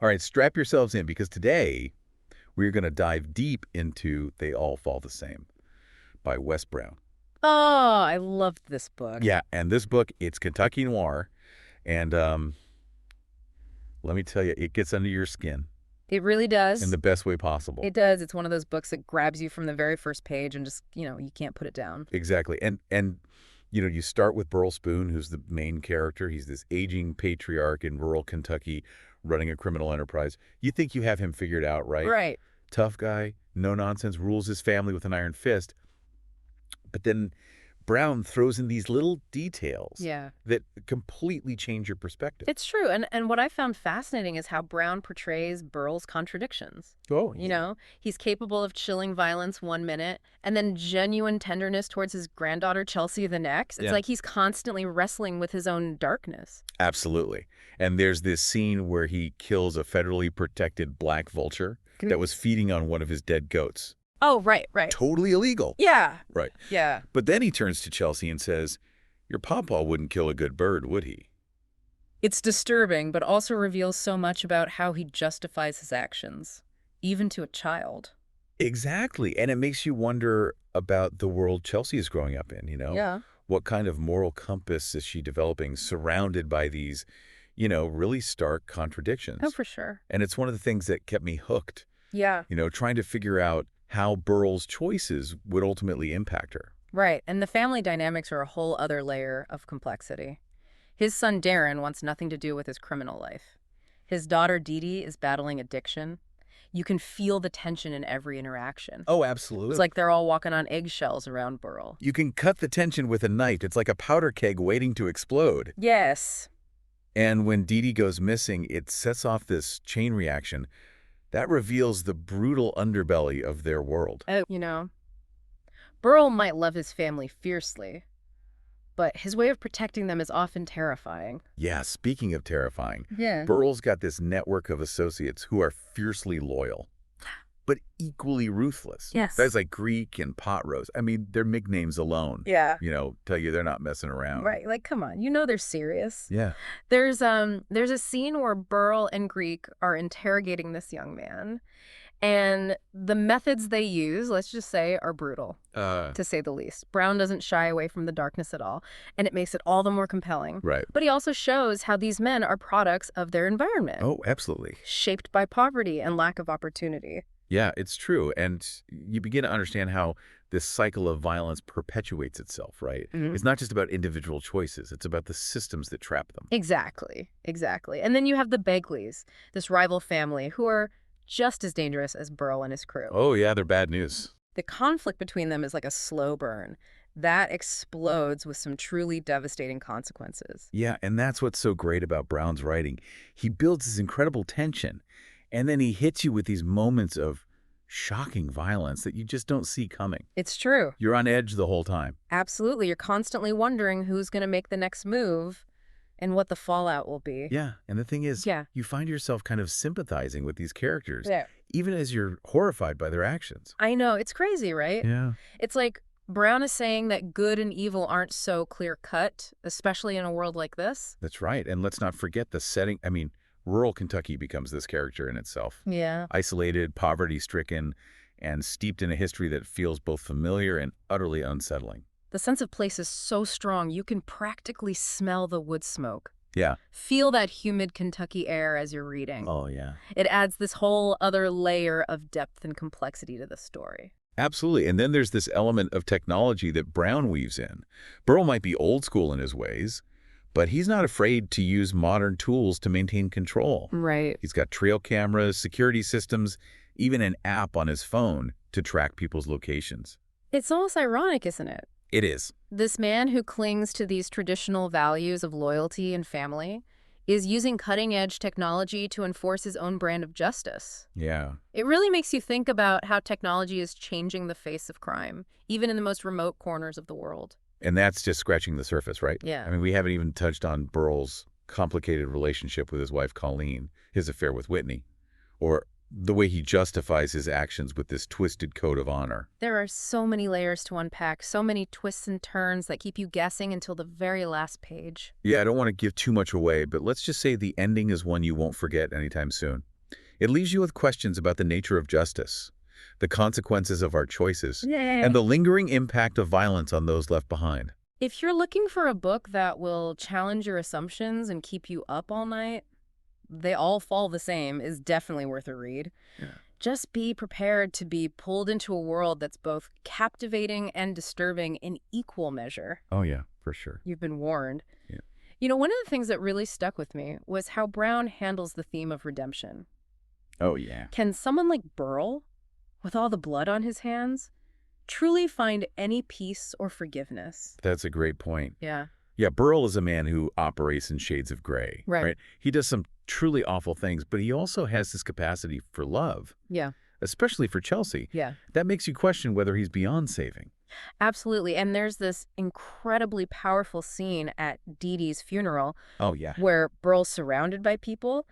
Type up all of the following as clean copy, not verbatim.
All right, strap yourselves in because today we're going to dive deep into They All Fall the Same by Wes Browne. Oh, I loved this book. Yeah, and this book, it's Kentucky Noir, and let me tell you, it gets under your skin It really in does. the best way possible. It does. It's one of those books that grabs you from the very first page and just, you can't put it down. Exactly. And you start with Burl Spoon, who's the main character. He's this aging patriarch in rural Kentucky running a criminal enterprise. You think you have him figured out, right? Right. Tough guy, no nonsense, rules his family with an iron fist. But then Browne throws in these little details Yeah. that completely change your perspective. It's true. And what I found fascinating is how Browne portrays Burl's contradictions. Oh, He's capable of chilling violence one minute and then genuine tenderness towards his granddaughter Chelsea the next. It's yeah. like he's constantly wrestling with his own darkness. Absolutely. And there's this scene where he kills a federally protected black vulture that was feeding on one of his dead goats. Oh, right. Totally illegal. Yeah. Right. Yeah. But then he turns to Chelsea and says, your pawpaw wouldn't kill a good bird, would he? It's disturbing, but also reveals so much about how he justifies his actions, even to a child. Exactly. And it makes you wonder about the world Chelsea is growing up in, Yeah. What kind of moral compass is she developing surrounded by these, really stark contradictions? Oh, for sure. And it's one of the things that kept me hooked, Yeah. trying to figure out how Burl's choices would ultimately impact her. Right. And the family dynamics are a whole other layer of complexity. His son Darren wants nothing to do with his criminal life. His daughter DeeDee is battling addiction. You can feel the tension in every interaction. Oh, absolutely. It's like they're all walking on eggshells around Burl. You can cut the tension with a knife. It's like a powder keg waiting to explode. Yes. And when DeeDee goes missing, it sets off this chain reaction that reveals the brutal underbelly of their world. Burl might love his family fiercely, but his way of protecting them is often terrifying. Yeah, speaking of terrifying, Yeah. Burl's got this network of associates who are fiercely loyal, but equally ruthless. Yes. Guys like Greek and Pot Roast. I mean, their nicknames alone, Yeah. tell you they're not messing around. Right. Like, come on. They're serious. Yeah. There's a scene where Burl and Greek are interrogating this young man, and the methods they use, let's just say, are brutal, to say the least. Browne doesn't shy away from the darkness at all, and it makes it all the more compelling. Right. But he also shows how these men are products of their environment, Oh, absolutely. shaped by poverty and lack of opportunity. Yeah, it's true. And you begin to understand how this cycle of violence perpetuates itself, right? Mhm. It's not just about individual choices. It's about the systems that trap them. Exactly. And then you have the Begleys, this rival family, who are just as dangerous as Burl and his crew. Oh, yeah, they're bad news. The conflict between them is like a slow burn that explodes with some truly devastating consequences. Yeah, and that's what's so great about Browne's writing. He builds this incredible tension, and then he hits you with these moments of shocking violence that you just don't see coming. It's true. You're on edge the whole time. Absolutely. You're constantly wondering who's going to make the next move and what the fallout will be. Yeah, and the thing is, Yeah. you find yourself kind of sympathizing with these characters, Yeah. even as you're horrified by their actions. I know. It's crazy, right? Yeah. It's like Browne is saying that good and evil aren't so clear-cut, especially in a world like this. That's right. And let's not forget the setting. I mean, rural Kentucky becomes this character in itself. Yeah. Isolated, poverty-stricken, and steeped in a history that feels both familiar and utterly unsettling. The sense of place is so strong, you can practically smell the wood smoke. Yeah. Feel that humid Kentucky air as you're reading. Oh, yeah. It adds this whole other layer of depth and complexity to the story. Absolutely. And then there's this element of technology that Browne weaves in. Burl might be old school in his ways, but he's not afraid to use modern tools to maintain control. Right. He's got trail cameras, security systems, even an app on his phone to track people's locations. It's almost ironic, isn't it? It is. This man who clings to these traditional values of loyalty and family is using cutting-edge technology to enforce his own brand of justice. Yeah. It really makes you think about how technology is changing the face of crime, even in the most remote corners of the world. And that's just scratching the surface, right? Yeah. I mean, we haven't even touched on Burl's complicated relationship with his wife, Colleen, his affair with Whitney, or The way he justifies his actions with this twisted code of honor. There are so many layers to unpack, so many twists and turns that keep you guessing until the very last page. Yeah, I don't want to give too much away, but let's just say the ending is one you won't forget anytime soon. It leaves you with questions about the nature of justice, the consequences of our choices, and the lingering impact of violence on those left behind. If you're looking for a book that will challenge your assumptions and keep you up all night, They All Fall the Same is definitely worth a read. Yeah. Just be prepared to be pulled into a world that's both captivating and disturbing in equal measure. Oh, yeah, for sure. You've been warned. Yeah. You know, one of the things that really stuck with me was how Browne handles the theme of redemption. Oh, yeah. Can someone like Burl, with all the blood on his hands, truly find any peace or forgiveness? That's a great point. Yeah. Yeah, Burl is a man who operates in shades of gray. Right. He does some truly awful things, but he also has this capacity for love, Yeah. especially for Chelsea. Yeah. That makes you question whether he's beyond saving. Absolutely. And there's this incredibly powerful scene at DeeDee's funeral Oh, yeah. where Burl's surrounded by people,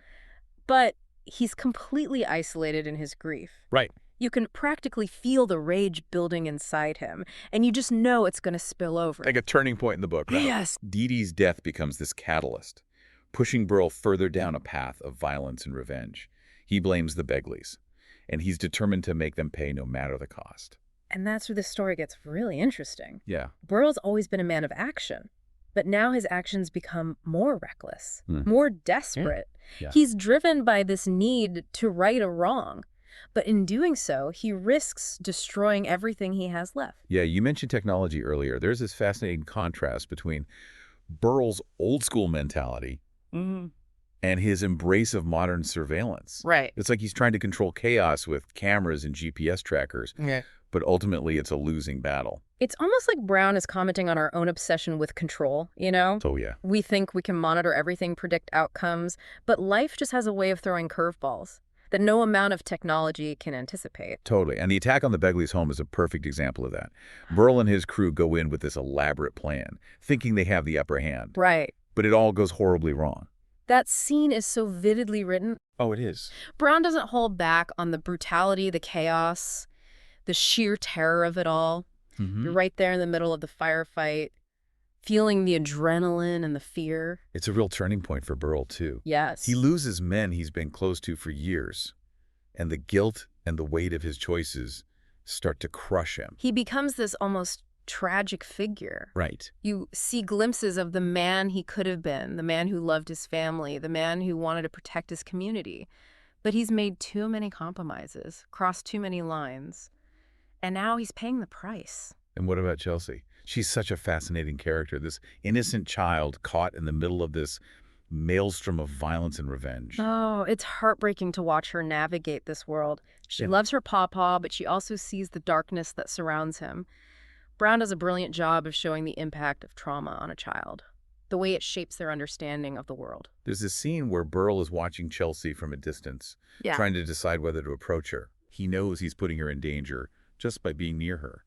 but he's completely isolated in his grief. Right. You can practically feel the rage building inside him, and you just know it's going to spill over. Like a turning point in the book, right? Yes. DeeDee's death becomes this catalyst, pushing Burl further down a path of violence and revenge. He blames the Begleys, and he's determined to make them pay no matter the cost. And that's where the story gets really interesting. Yeah. Burl's always been a man of action, but now his actions become more reckless, Hmm. more desperate. Yeah. He's driven by this need to right a wrong, but in doing so, he risks destroying everything he has left. Yeah, you mentioned technology earlier. There's this fascinating contrast between Burl's old-school mentality Mm-hmm. and his embrace of modern surveillance. Right. It's like he's trying to control chaos with cameras and GPS trackers, Yeah. but ultimately it's a losing battle. It's almost like Browne is commenting on our own obsession with control, you know? So, yeah. We think we can monitor everything, predict outcomes, but life just has a way of throwing curveballs that no amount of technology can anticipate. Totally. And the attack on the Begleys' home is a perfect example of that. Burl and his crew go in with this elaborate plan, thinking they have the upper hand. Right. But it all goes horribly wrong. That scene is so vividly written. Oh, it is. Browne doesn't hold back on the brutality, the chaos, the sheer terror of it all. You're right there in the middle of the firefight, feeling the adrenaline and the fear. It's a real turning point for Burl, too. Yes. He loses men he's been close to for years, and the guilt and the weight of his choices start to crush him. He becomes this almost tragic figure. Right. You see glimpses of the man he could have been, the man who loved his family, the man who wanted to protect his community. But he's made too many compromises, crossed too many lines, and now he's paying the price. And what about Chelsea? She's such a fascinating character, this innocent child caught in the middle of this maelstrom of violence and revenge. Oh, it's heartbreaking to watch her navigate this world. She loves her pawpaw, but she also sees the darkness that surrounds him. Browne does a brilliant job of showing the impact of trauma on a child, the way it shapes their understanding of the world. There's this scene where Burl is watching Chelsea from a distance, trying to decide whether to approach her. He knows he's putting her in danger just by being near her.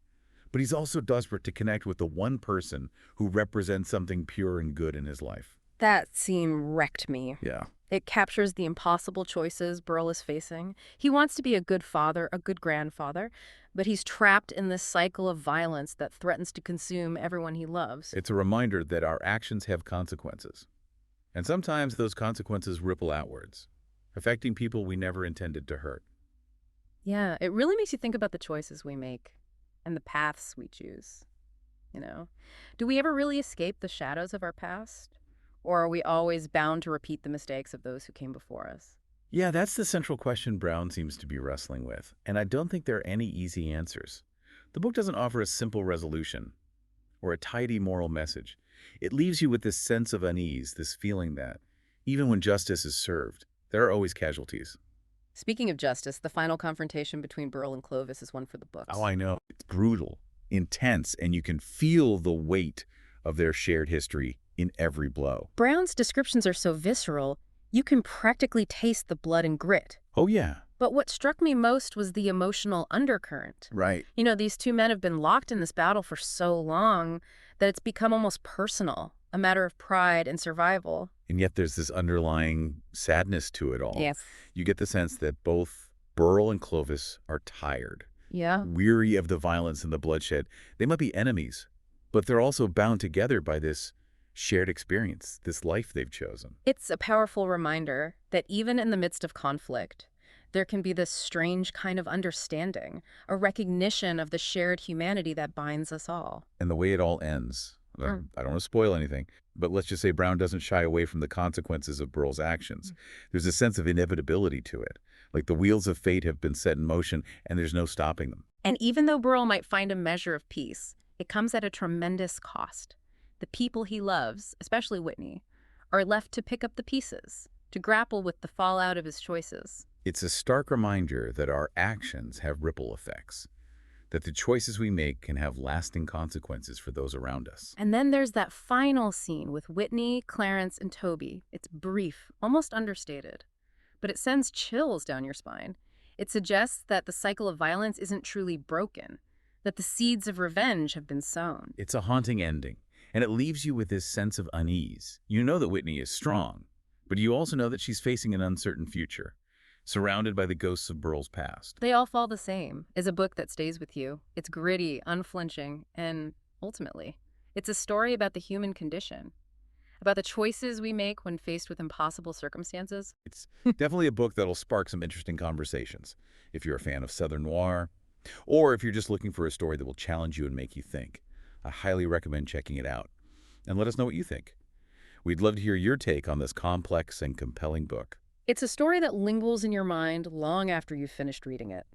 But he's also desperate to connect with the one person who represents something pure and good in his life. That scene wrecked me. Yeah. It captures the impossible choices Burl is facing. He wants to be a good father, a good grandfather, but he's trapped in this cycle of violence that threatens to consume everyone he loves. It's a reminder that our actions have consequences. And sometimes those consequences ripple outwards, affecting people we never intended to hurt. Yeah, it really makes you think about the choices we make and the paths we choose. You know, do we ever really escape the shadows of our past? Or are we always bound to repeat the mistakes of those who came before us? Yeah, that's the central question Browne seems to be wrestling with, and I don't think there are any easy answers. The book doesn't offer a simple resolution or a tidy moral message. It leaves you with this sense of unease, this feeling that, even when justice is served, there are always casualties. Speaking of justice, the final confrontation between Burl and Clovis is one for the books. Oh, I know. It's brutal, intense, and you can feel the weight of their shared history in every blow. Browne's descriptions are so visceral, you can practically taste the blood and grit. Oh, yeah. But what struck me most was the emotional undercurrent. Right. You know, these two men have been locked in this battle for so long that it's become almost personal, a matter of pride and survival. And yet there's this underlying sadness to it all. Yes. You get the sense that both Burl and Clovis are tired, Yeah. weary of the violence and the bloodshed. They might be enemies, but they're also bound together by this shared experience, this life they've chosen. It's a powerful reminder that even in the midst of conflict, there can be this strange kind of understanding, a recognition of the shared humanity that binds us all. And the way it all ends, I don't want to spoil anything, but let's just say Browne doesn't shy away from the consequences of Burl's actions. There's a sense of inevitability to it, like the wheels of fate have been set in motion and there's no stopping them. And even though Burl might find a measure of peace, it comes at a tremendous cost. The people he loves, especially Whitney, are left to pick up the pieces, to grapple with the fallout of his choices. It's a stark reminder that our actions have ripple effects, that the choices we make can have lasting consequences for those around us. And then there's that final scene with Whitney, Clarence, and Toby. It's brief, almost understated, but it sends chills down your spine. It suggests that the cycle of violence isn't truly broken, that the seeds of revenge have been sown. It's a haunting ending, and it leaves you with this sense of unease. You know that Whitney is strong, but you also know that she's facing an uncertain future, surrounded by the ghosts of Burl's past. They All Fall the Same is a book that stays with you. It's gritty, unflinching, and ultimately, it's a story about the human condition, about the choices we make when faced with impossible circumstances. It's definitely a book that'll spark some interesting conversations, if you're a fan of Southern noir, or if you're just looking for a story that will challenge you and make you think. I highly recommend checking it out. And let us know what you think. We'd love to hear your take on this complex and compelling book. It's a story that lingers in your mind long after you've finished reading it,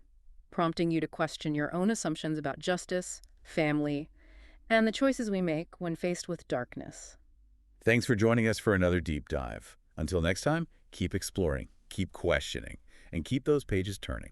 prompting you to question your own assumptions about justice, family, and the choices we make when faced with darkness. Thanks for joining us for another deep dive. Until next time, keep exploring, keep questioning, and keep those pages turning.